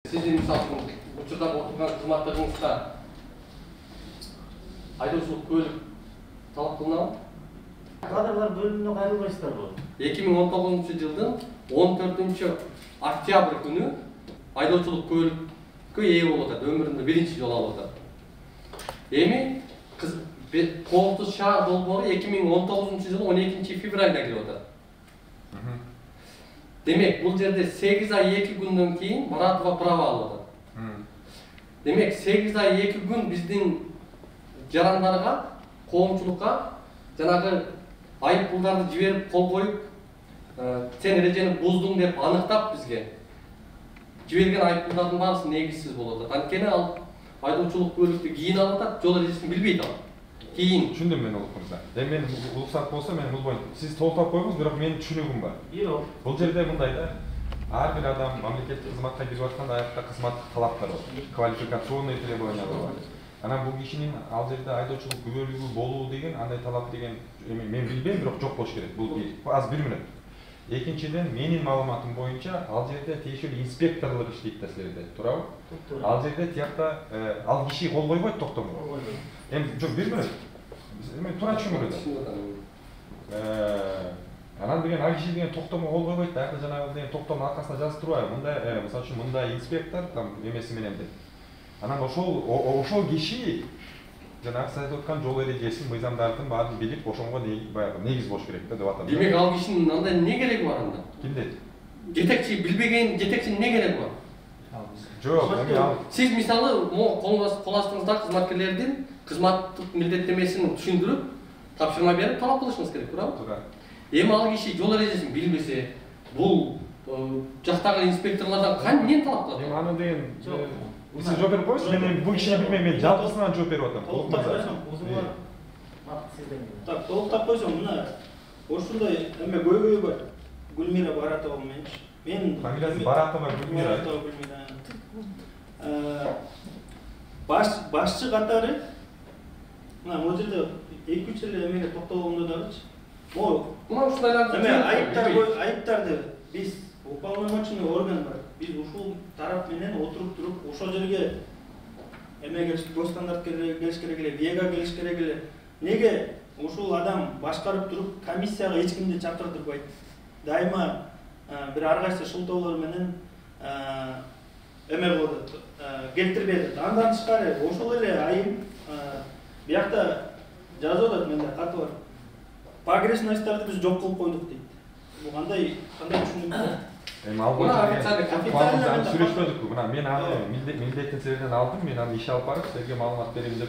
Sizin misal учурда отурган кызматтарыңызда айдоочулук көлүк талап кылынабы? Кадрлар бөлүмүнө кайрылбайсыздарбы? 2019 жылдын 14-октябрь күнү айдоочулук көлүккө ээ болуп атат. Өмүрүндө биринчи жолу алып атат. Эми коопсуз шаар долбоору 2019 жылы 12 февралда келип атат. Демек, бул жерде 8 ай 2 күндөн кийин Маратова право алып атат. Демек, 8 ай 2 күн биздин жарандарга, коомчулукка жанагы айып пулдарды жиберип кол коюп, сен эрежени буздуң деп аныктап бизге жиберген айып пулдардын баарысы негизсиз болуп атат. Анткени ал айдоочулук көлүктү кийин алып атат, жол эрежесин билбейт ал. Кийин. Түшүндүм мен улукмузда. Мен уруксат болсо мен бул боюнча сиз толуктап коюңуз, бирок менин түшүнүгүм бар. Бирок Бул жерде мындай да, ар бир адам мамлекеттик кызматка кирип атканда аякта кызматтык талаптар бар. Квалификационный требования бар. Анан бул кишинин ал жерде айдоочулук күбөлүгү болуу деген, андай талап деген мен билбейм, бирок жок болуш керек. Бул аз 1 мүнөт. Экинчиден, менин маалыматым боюнча ал жерде тиешелүү инспекторлор иштейт да силерде, туурабы? Ал жерде тиякта ал киши кол койбойт токтомго. Эми жок 1 мүнөт. Мен туура түшүнгүлө. Анан деген ал киши деген токтомго кол койбойт да, аякта жанагы деген токтомдун аркасына жазып турбайбы? Мындай, мисалы үчүн мындай инспектор там эмеси менен деп. Анан ошол киши жанагы сиз айтып аткан жол эрежесин, мыйзамдардын баарын билип, ошонго баягы негиз болуш керек да деп атам. Демек, ал кишинин андай эмне кереги бар анда? Кимде? Жетекчи билбеген жетекчинин эмне кереги бар? Жок, эми ал Сиз мисалы кол астыңызда кызматкерлердин кызматтык милдеттемесин түшүндүрүп, тапшырма берип талап кылышыңыз керек, туурабы? туура. Эми ал киши жол эрежесин билбесе, бул жактагы инспекторлордон эмнени талап кылат? Эми аны деген сиз жооп берип коюңуз, мен бул кишини билбейм, мен жалпысынан жооп берип атам. толуктап койсоң, узуңар сизден. Так, толуктап койсоң, мына ошондой эме көйгөй бар. Гүлмира Баратова менчи. Мен Фамилиясы Баратова Гүлмира. Баратова Гүлмира. Башчы катары мына могу жерде 2-3 эле эмеге токтолгондо дагычы. Могу Мына ушундайларды эме айыптарды биз уполномоченный орган бар. Биз ушул тарап менен отуруп туруп ошол жерге эмеге госстандарт келиш керек эле, ВЕГА келиш керек эле. Неге ушул адам башкарып туруп комиссияга эч кимди чакыртырбайт? Дайыма бир ар кайсы шылтоолор менен эме болот, келтирбейт. Андан тышкары ошол эле айым биякта жазып атат, менде каты бар. Погрешностьтарды биз жок кылып койдук дейт. Бул кандай түшүнүк бар? Эми ал боюнча официально сүйлөшпөдүкпү. Мына мен аны милдеттин себебинен алдым, мен аны ишке алып барып, силерге маалымат берем деп